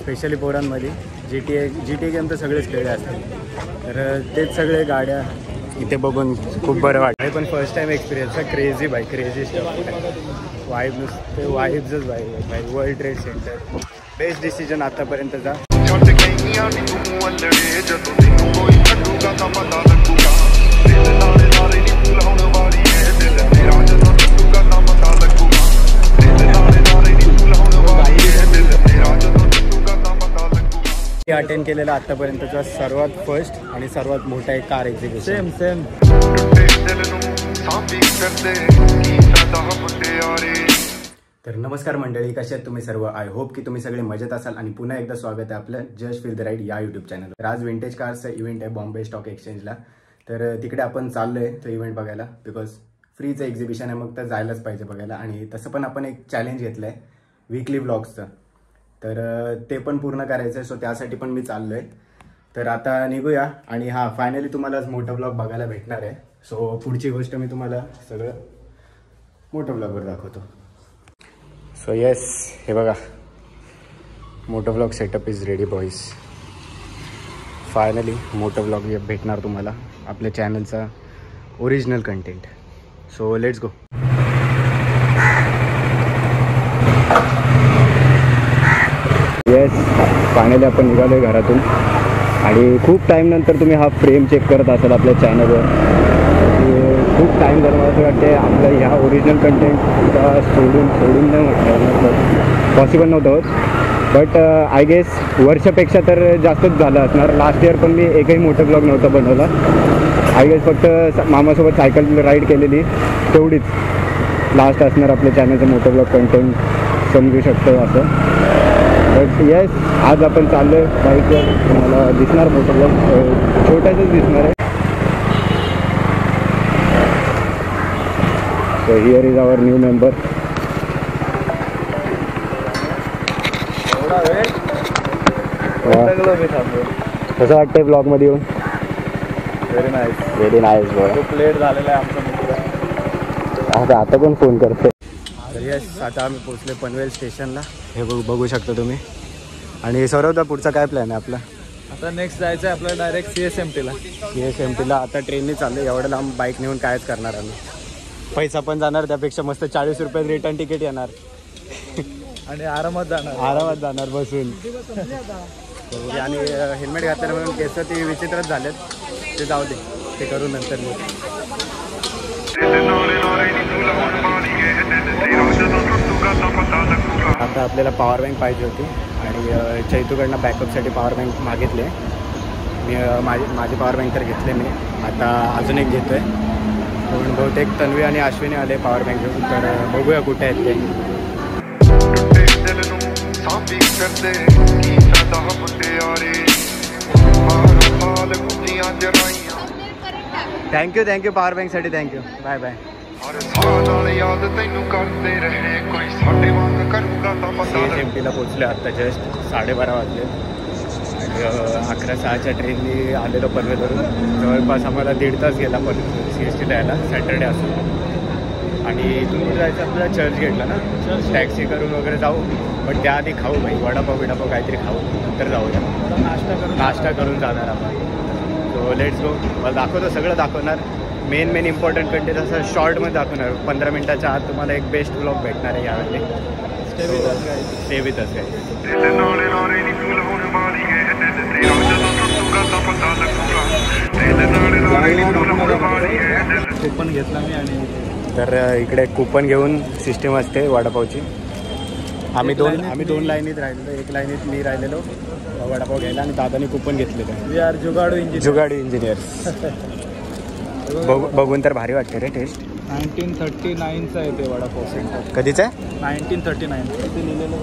Specially पोरांमध्ये G T game तर सगळेच खेळले असतात, तर तेच सगळे गाड्या इथे बघून खूप बरं वाटतं. पण फर्स्ट टाइम एक्सपिरियन्स आहे. क्रेझी बाई, क्रेझी स्टफ. वाईब नुसते वाईब्सच बाई. World trade centre best decision आतापर्यंतचा. अटेंड केलेला आतापर्यंतचा सर्वात फर्स्ट आणि सर्वात मोठा एक कार एक्झिबिशन. सेम. तर नमस्कार मंडळी, कसे आहेत तुम्ही सर्व? आय होप की तुम्ही सगळे मजेत असाल आणि पुन्हा एकदा स्वागत आहे आपलं जस्ट फील द राईड या यूट्यूब चॅनलवर. आज विंटेज कार्सचा इव्हेंट आहे बॉम्बे स्टॉक एक्सचेंजला, तर तिकडे आपण चाललोय तो इव्हेंट बघायला. बिकॉज फ्रीचं एक्झिबिशन आहे, मग तर जायलाच पाहिजे बघायला. आणि तसं पण आपण एक चॅलेंज घेतलं आहे वीकली व्लॉग्सचं, तर ते पण पूर्ण करायचं आहे. सो त्यासाठी पण मी चाललो आहे. तर आता निघूया. आणि हां, फायनली तुम्हाला आज मोठं ब्लॉग बघायला भेटणार आहे. सो पुढची गोष्ट मी तुम्हाला सगळं मोठं ब्लॉगवर दाखवतो. सो येस, हे बघा, मोठं blog setup is ready boys. Finally मोठं ब्लॉग भेटणार तुम्हाला, आपल्या चॅनलचा original content. So let's go. Yes, finally आपण निघालो आहे घरातून. आणि खूप टाईमनंतर तुम्ही हा फ्रेम चेक करत असाल आपल्या चॅनलवर. खूप टाईम झाला, मला असं वाटते आपलं ह्या ओरिजिनल कंटेंट सोडून नाही म्हटलं पॉसिबल नव्हतं होत. बट आय गेस वर्षापेक्षा तर जास्तच झालं असणार. लास्ट इयर पण मी एकही मोठं ब्लॉग नव्हता बनवला. आय गेस फक्त मामासोबत सायकल राईड केलेली तेवढीच लास्ट असणार आपल्या चॅनलचं मोठं ब्लॉग कंटेंट, समजू शकतो असं. बट येस, आज आपण चाललो आहे बाईकवर. तुम्हाला दिसणार मोठं ब्लॉग, छोट्याचंच दिसणार आहे. So here is our new member. कसं वाटतंय ब्लॉगमध्ये येऊन? Very nice boy. खूप लेट झालेला आहे आमचा. आता पण फोन करते. तर येस, आता आम्ही पोचले पनवेल स्टेशनला. हे बघू शकता तुम्ही. आणि सौरभदा, पुढचा काय प्लॅन आहे आपला? आता नेक्स्ट जायचं आहे आपल्याला डायरेक्ट CSMT ला. आता ट्रेनने चाललं. एवढं लांब बाईक नेऊन कायच करणार आम्ही. पैसा पण जाणार, त्यापेक्षा मस्त 40 रुपयात रिटर्न तिकीट येणार आणि आरामात जाणार बसून. आणि हेल्मेट घातलं म्हणून केस ती विचित्रच झालेत. ते जाऊ दे, ते करू नंतर. आता आपल्याला पॉवर बँक पाहिजे होती आणि चैतूकडनं बॅकअपसाठी पॉवर बँक मागितले. मी माझी पॉवर बँक तर घेतले मी. आता अजून एक घेतो आहे. म्हणून बहुतेक तन्वी आणि अश्विनी आले पॉवर बँक घेऊन. तर बघूया कुठे आहेत ते. थँक्यू पॉवर बँकसाठी. थँक्यू. Bye bye. CSMTला पोचले आत्ता जस्ट 12:30 वाजले. आणि 11:06च्या ट्रेननी आलेलो पनवेलवरून. जवळपास आम्हाला 1.5 तास गेला पण CSTला यायला, सॅटर्डे असून. आणि इथून कुठे जायचं आपल्याला चर्चगेटला ना. टॅक्सी करून वगैरे जाऊ, पण त्याआधी खाऊ भाई. वडापाव काहीतरी खाऊ, नंतर जाऊया. नाश्ता करून जाणार आपण. So let's go. मला दाखवतो, सगळं दाखवणार. मेन इम्पॉर्टंट कंटेंट असं शॉर्टमध्ये दाखवणार. 15 मिनिटाच्या आत तुम्हाला एक बेस्ट ब्लॉग भेटणार आहे यावेळी. Stay with us guys. Coupon घेतला मी. आणि तर इकडे कूपन घेऊन सिस्टीम असते वडापावची. आम्ही दोन लाईनीत राहिलेलो. एक लाईनीत मी राहिलेलो वडापाव घ्यायला आणि दादाने कूपन घेतलेलं. वी आर जुगाडू इंजिनियर्स. बघून तर भारी वाटते रे टेस्ट. 1939चा आहे ते वडापाव सेंटर. कधीचा आहे? 1939. ते लिहिलेलं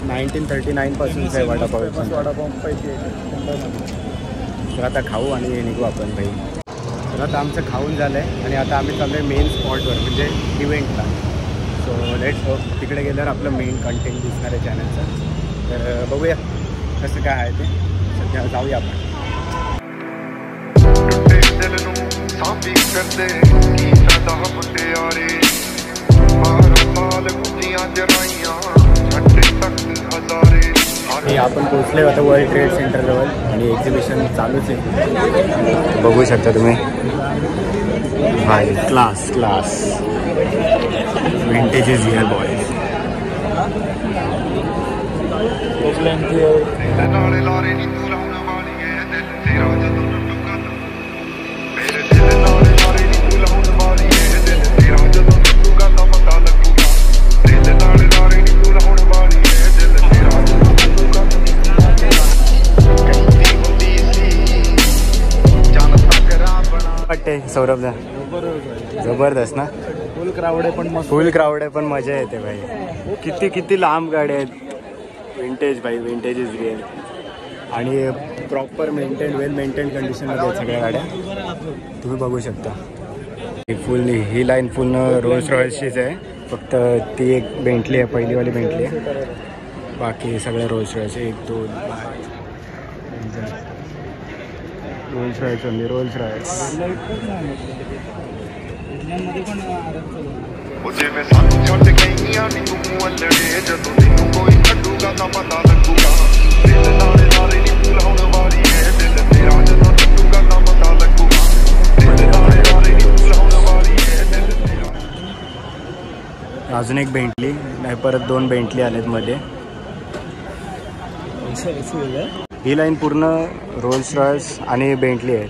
1939 पासूनचा आहे वडापाव पैसे. तर आता खाऊ आणि निघू आपण भाई. तर आता आमचं खाऊन झालं आहे आणि आता आम्ही चाललो आहे मेन स्पॉटवर, म्हणजे इव्हेंटला. So let's go. तिकडे गेल्यावर आपलं मेन कंटेंट दिसणार आहे चॅनलचं. तर बघूया कसं काय आहे ते. सध्या जाऊया आपण. हे आपण पोचले होतं वर्ल्ड ट्रेड सेंटरजवळ आणि एक्झिबिशन चालूच आहे, बघू शकता तुम्ही. भाई class class vintage is here boy. वाटते सौरभला जबरदस्त ना. फुल क्राऊड आहे पण मस्त. फुल क्राऊड आहे पण मजा येते भाई. किती किती लांब गाड्या आहेत. विंटेज भाई विंटेज इज रिअल आणि प्रॉपर मेंटेन वेल मेंटेन कंडिशनमध्ये आहेत सगळ्या गाड्या, तुम्ही बघू शकता. फुल ही लाईन पूर्ण रोल्स रॉयल्सचीच आहे, फक्त ती एक बेंटली आहे, पहिलीवाली बेंटली आहे. बाकी सगळ्या Rolls Royce 1 2 Rolls Royce only Rolls Royce. ਜਿਵੇਂ ਸਾਨੂੰ ਛੱਡ ਗਈਆਂ ਨੀ ਤੂੰ ਅਲੜੇ ਜਦੋਂ ਤੈਨੂੰ ਕੋਈ ਛੱਡੂਗਾ ਤਾਂ ਪਤਾ ਲੱਗੂਗਾ ਦਿਲ ਨਾਲ ਨਾਲੇ ਨੀ ਭੁਲਾਉਣ ਵਾਲੀ ਏ ਦਿਲ ਤੇਰਾ ਜਦੋਂ ਟੁੱਟੂਗਾ ਤਾਂ ਪਤਾ ਲੱਗੂਗਾ ਦਿਲ ਨਾਲ ਨਾਲੇ ਨੀ ਭੁਲਾਉਣ ਵਾਲੀ ਏ ਦਿਲ ਤੇਰਾ. अजून एक बेंटली नाही, परत 2 बेंटली आलेत मध्ये. ही लाईन पूर्ण रोल्स रॉयल्स आणि बेंटली आहेत.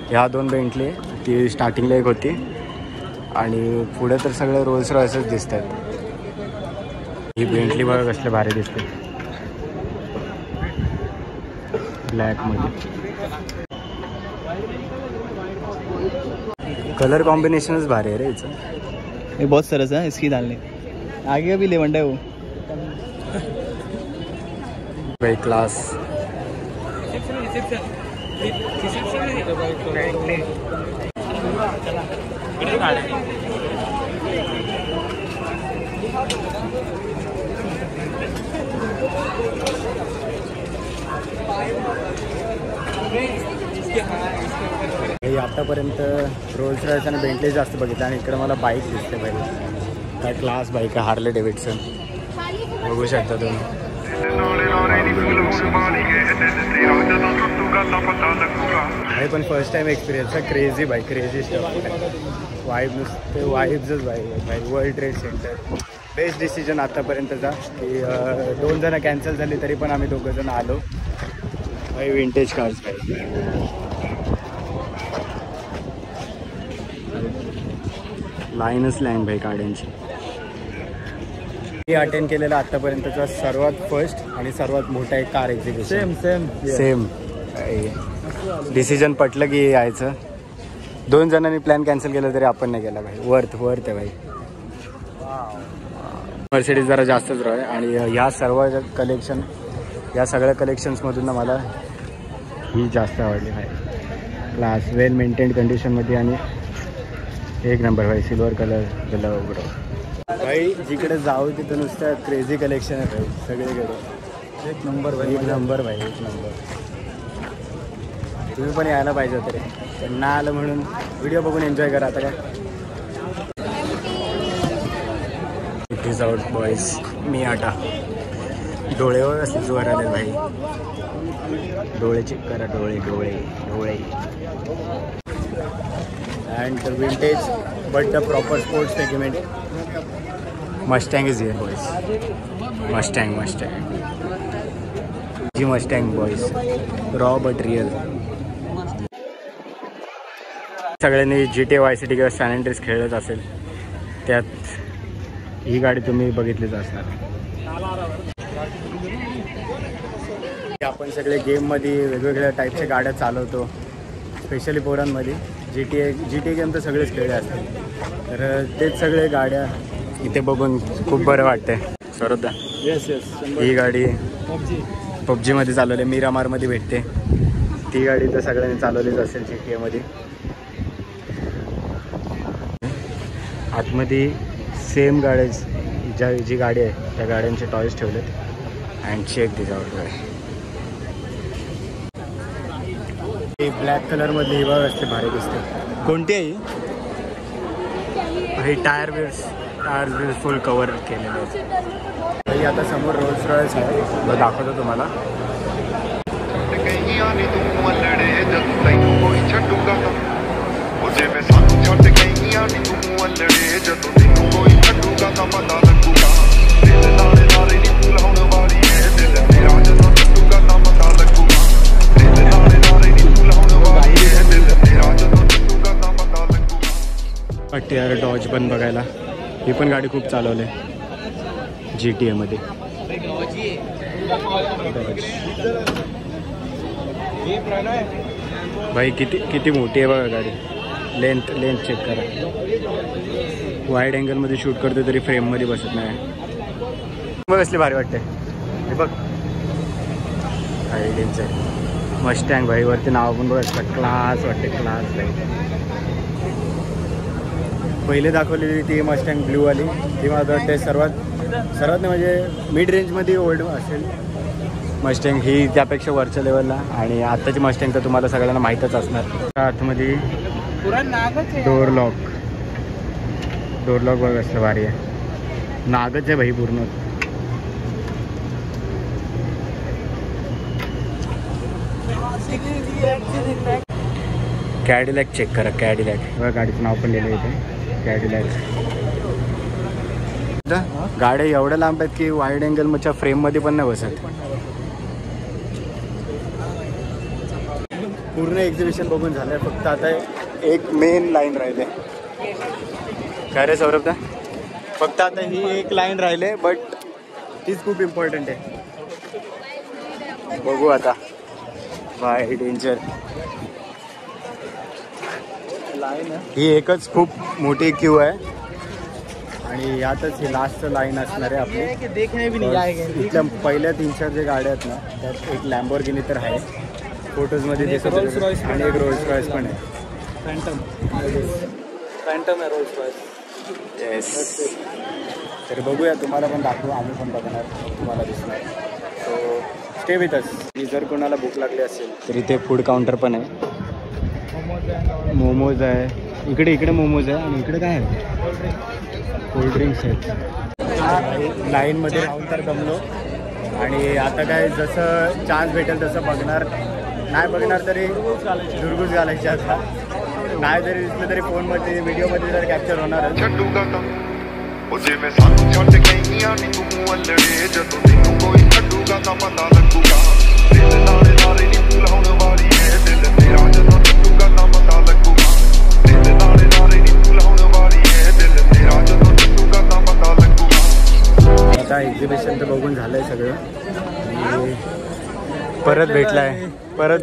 ह्या 2 बेंटली ती स्टार्टिंगला एक होती आणि पुढे तर सगळे रोल्स रॉयल्सच दिसत आहेत. ही बेंटली बघा कसले भारी दिसते ब्लॅकमध्ये. कलर कॉम्बिनेशनच भारी आहे रे हिचं. ये बहुत सरस है इसकी डालने. आगे भी लेवंडा है वो. भाई क्लास. आतापर्यंत रोल्स रॉयल्स आणि बेंटली जास्त बघितलं आणि इकडे मला बाईक दिसते पाहिजे. काय क्लास बाईक आहे हार्ले डेव्हिडसन, बघू शकता तुम्ही. हे पण फर्स्ट टाइम एक्सपिरियन्स आहे. Crazy bike crazy stuff. Vibe नुसते वाईब्सच बाई. World trade centre best decision आतापर्यंतचा की 2 जण कॅन्सल झाली तरी पण आम्ही 2 जण आलो. भाई विंटेज कार्स पाहिजे. लाईनच लाईन भाई गाड्यांची. मी अटेंड केलेला आतापर्यंतचा सर्वात फर्स्ट आणि सर्वात मोठा एक कार एक्झिबिशन. सेम डिसिजन पटलं की यायचं. 2 जणांनी प्लॅन कॅन्सल केला तरी आपण नाही केला भाई. वर्थ आहे भाई. मर्सिडीज जरा जास्तच रॉय आणि ह्या सर्व कलेक्शन या सगळ्या कलेक्शन्समधून ना मला ही जास्त आवडली भाई. क्लास वेल मेंटेन्ड कंडिशनमध्ये आणि एक नंबर भाई. सिल्वर कलर ग्लव ब्रो भाई. जिकडे जाऊ तिथं नुसतं क्रेझी कलेक्शन आहे भाई सगळीकडे. एक नंबर भाई. एक नंबर भाई. एक नंबर. तुम्ही पण यायला पाहिजे होतं रे, पण नाही आलं म्हणून व्हिडिओ बघून एन्जॉय करा. आता काय इट इज आउट बॉईज. मी आता डोळेवर असले जोर आले भाई. डोळे चेक करा. डोळे and vintage but the proper sports segment. Mustang is here boys. Mustang जी Mustang boys. Raw but real. सगळ्यांनी GTA वाय सिटी किंवा सॅन अँड्रेस खेळत असेल त्यात ही गाडी तुम्ही बघितलीच असणार. आपण सगळे गेममध्ये वेगवेगळ्या टाईपच्या गाड्या चालवतो, स्पेशली पोरांमध्ये. GTA गेम तर सगळेच खेळले असतात, तर तेच सगळे गाड्या इथे बघून खूप बरं वाटतंय. सरोदा येस ही गाडी पबजीमध्ये चालवली, मिरामारमध्ये भेटते. ती गाडी तर सगळ्यांनी चालवलीच असेल GTA मध्ये. आतमध्ये सेम गाड्या जी गाडी आहे त्या गाड्यांचे टॉयज ठेवलेत. अँड चेक दिस आउट गाडी. ब्लॅक कलरमधली ही बघ असते, भारी दिसते. कोणती आहे ही टायर व्हील्स फुल कवर केलेले आहेत. भाई आता समोर रोल्स रॉयल्स आहे, तो दाखवतो तुम्हाला. ਗਈਆਂ ਨੀ ਤੂੰ ਅਲੜੇ ਜਦ ਤੈਨੂੰ ਕੋਈ ਛੱਡੂਗਾ ਤਾਂ ਉਹ ਜਿਵੇਂ ਸਾਨੂੰ ਛੱਡ ਗਈਆਂ ਨੀ ਤੂੰ ਅਲੜੇ ਜਦੋਂ ਤੈਨੂੰ ਕੋਈ ਛੱਡੂਗਾ ਤਾਂ ਪਤਾ ਲੱਗੂਗਾ ਦਿਲ ਨਾਲੇ ਨਾਲੇ ਨੀ ਭੁਲਾਉਣ ਵਾਲੀ ਏ ਦਿਲ ਤੇਰਾ ਜਦੋਂ ਟੁੱਟੂਗਾ ਤਾਂ ਪਤਾ ਲੱਗੂਗਾ ਦਿਲ ਨਾਲੇ ਨਾਲੇ ਨੀ ਭੁਲਾਉਣ ਵਾਲੀ ਏ ਦਿਲ ਤੇਰਾ ਜਦੋਂ ਟੁੱਟੂਗਾ ਤਾਂ पता लगूगा. वाटते यार डॉज पण बघायला. ही पण गाडी खूप चालवले GTA मध्ये. भाई किती मोठी आहे बघा गाडी. लेंथ चेक करा. वाईड अँगलमध्ये शूट करतो तरी फ्रेममध्ये बसत नाही. मग असली भारी वाटते. हे बघ आयडेंच आहे. मस्टँग भाई वरती नाव पण बघा, क्लास वाटते, क्लास भाई. पहिले दाखवलेली ती मस्टँग ब्ल्यूवाली, ती मला वाटते सर्वात म्हणजे मिड रेंजमध्ये ओल्ड असेल मस्टँग ही, त्यापेक्षा वरच्या लेवलला. आणि आत्ताची मस्टँग तर तुम्हाला सगळ्यांना माहीतच असणार. आतमध्ये डोर लॉक बघ असं भारी आहे. नागच आहे भाई पूर्ण. कॅडिलॅक चेक करा, कॅडिलॅक बघा, गाडीचं नाव पण लिहिलं इथे कॅडिलॅक. गाड्या एवढ्या लांब आहेत की वाईड अँगलच्या फ्रेममध्ये पण नाही बसत. पूर्ण एक्झिबिशन बघून झालं आहे, फक्त आता एक मेन लाईन राहिले. काय रे सौरभ दा, फक्त आता ही एक लाईन राहिले, बट तीच खूप इम्पॉर्टंट आहे. बघू आता. Bye danger. ही एकच खूप मोठी क्यू आहे आणि यातच ही लास्ट लाईन असणार आहे आपली. इथल्या पहिल्या 3-4 जे गाड्या आहेत ना, त्यात एक लॅम्बोर्गिनी तर आहे फोटोजमध्ये दिसत, आणि एक रोल्स रॉयस पण आहे. फॅन्टम आहे रोल्स रॉयस. येस. तर बघूया, तुम्हाला पण दाखवू, आम्ही पण बघणार, तुम्हाला दिसणार. So stay with us. जर कोणाला भूक लागली असेल तर इथे फूड काउंटर पण आहे. मोमोज आहे इकडे मोमोज आहे, आणि इकडे काय आहे, कोल्ड्रिंक्स आहेत. लाईनमध्ये राहून तर दमलो, आणि आता काय जसं चान्स भेटेल तसं बघणार. नाही बघणार तरी दुर्गुस घालायचे. आता नाही जरी दिसलं तरी फोनमध्ये व्हिडिओमध्ये जर कॅप्चर होणार. ਛੱਡੂਗਾ ਤਾਂ ਉਹ ਜਿਵੇਂ ਸਾਨੂੰ ਛੱਡ ਗਈਆਂ ਨੀ ਤੂੰ ਅਲੜੇ ਜਦੋਂ ਤੈਨੂੰ ਕੋਈ ਛੱਡੂਗਾ ਤਾਂ ਪਤਾ ਲੱਗੂਗਾ ਦਿਲ ਨਾਲੇ ਨਾਲੇ ਨੀ ਭੁਲਾਉਣ ਵਾਲੀ ਏ ਦਿਲ ਤੇਰਾ ਜਦੋਂ ਟੁੱਟੂਗਾ ਤਾਂ ਪਤਾ ਲੱਗੂਗਾ ਦਿਲ ਨਾਲੇ ਨਾਲੇ ਨੀ ਭੁਲਾਉਣ ਵਾਲੀ ਏ ਦਿਲ ਤੇਰਾ ਜਦੋਂ ਟੁੱਟੂਗਾ ਤਾਂ ਪਤਾ ਲੱਗੂਗਾ. आता एक्झिबिशन तर बघून झालंय सगळं, आणि परत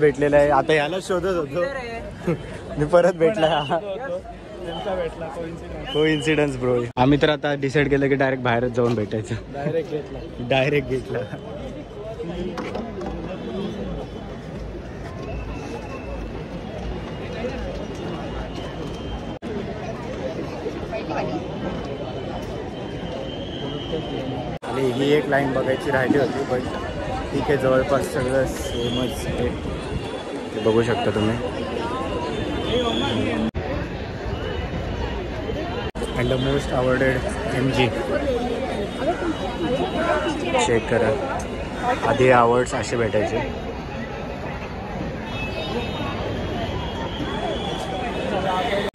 भेटलेलं आहे. आता ह्याला शोधत होतो मी, परत भेटलाय. Coincidence bro. आम्ही तर आता डिसाईड केलं की डायरेक्ट बाहेरच जाऊन भेटायचं. डायरेक्ट घेतला. आणि ही एक लाईन बघायची राहिली होती, पण ठीक आहे, जवळपास सगळं सेमच आहे. ते बघू शकता तुम्ही. And the most awarded MG check करा. आधी अवॉर्ड्स असे भेटायचे.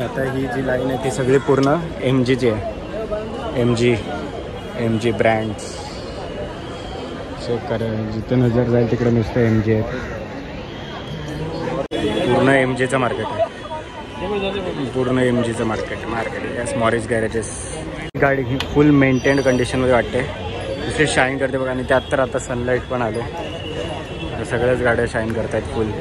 आता ही जी लाईन आहे ती सगळी पूर्ण MGची आहे. MG ब्रँड्स चेक करा. जिथं नजर जाईल तिकडे नुसतं MG आहे. पूर्ण MGचं मार्केट आहे. पूर्ण MGचं मार्केट. Yes, Morris Garages. गाडी ही फुल मेंटेन्ड कंडिशनमध्ये वाटते. दुसरी शाईन करते बघा, आणि त्यात तर आता सनलाईट पण आले. सगळ्याच गाड्या शाईन करतायत फुल.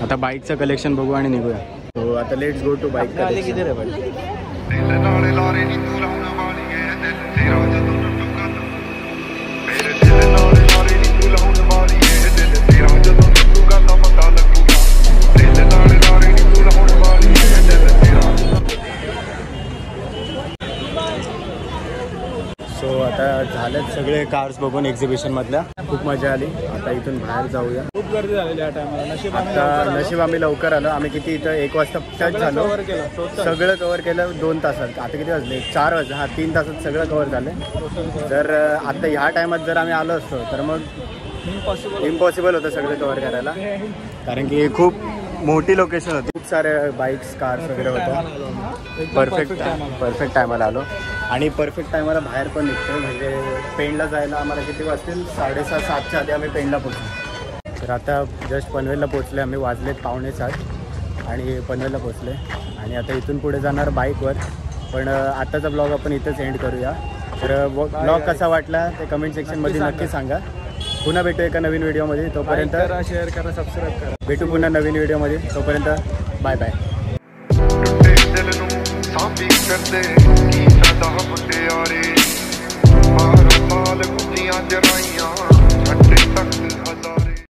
आता बाईकचं कलेक्शन बघू आणि निघूया. तो आता लेट्स गो टू बाईक. ਦਿਲ ਨਾਲੇ ਲਾਰੇ ਨੀ ਭੁਲਾਉਣ ਵਾਲੀ ਏ ਦਿਲ ਤੇਰਾ ਜਦੋਂ ਟੁੱਟੂਗਾ ਤਾਂ ਮੇਰੇ ਦਿਲ ਨਾਲੇ ਲਾਰੇ ਨੀ ਭੁਲਾਉਣ ਵਾਲੀ ਏ ਦਿਲ ਤੇਰਾ ਜਦੋਂ ਟੁੱਟੂਗਾ ਤਾਂ ਪਤਾ ਲੱਗੂਗਾ ਦਿਲ ਨਾਲੇ ਲਾਰੇ ਨੀ ਭੁਲਾਉਣ ਵਾਲੀ ਏ ਦਿਲ ਤੇਰਾ. सो आता झालंच सगळे कार्स बघून एक्झिबिशन मधल्या खूप मजा आली. आता इथून बाहेर जाऊया. खूप गर्दी झालेली या टायमाला. आता नशीब आम्ही लवकर आलो. आम्ही किती इथं 1 वाजता टच झालो. सगळं कव्हर केलं 2 तासात. आता किती वाजले 4 वाजले. 3 तासात सगळं कव्हर झालं. जर आता ह्या टायमात जर आम्ही आलो असतो तर मग इम्पॉसिबल होतं सगळं कव्हर करायला, कारण की खूप मोठी लोकेशन होती. खूप सारे बाईक्स कार्स वगैरे होत्या. परफेक्ट टायमाला आलो आणि परफेक्ट टायमाला बाहेर पण निघतो. म्हणजे पेणला जायला आम्हाला किती वाजतील 6:30-7च्या आधी आम्ही पेणला पोचलो. तर आता जस्ट पनवेलला पोचले आम्ही. वाजलेत 6:45 आणि पनवेलला पोचले आणि आता इथून पुढे जाणार बाईकवर. पण आत्ताचा ब्लॉग आपण इथंच एंड करूया. तर ब्लॉग कसा वाटला ते कमेंट सेक्शनमध्ये नक्की सांगा. पुन्हा भेटू एका नवीन व्हिडिओमध्ये. तोपर्यंत शेअर करा, सबस्क्राईब करा. भेटू पुन्हा नवीन व्हिडिओमध्ये. तोपर्यंत बाय बाय. ਟੁੱਟੇ ਦਿਲ ਨੂੰ ਸਾਂਭੀ ਕਰਦੇ ਕੀ ਫਾਇਦਾ ਮੁਟਿਆਰੇ 12 ਸਾਲ ਗੁੱਜੀਆਂ ਜਰਾਈਆਂ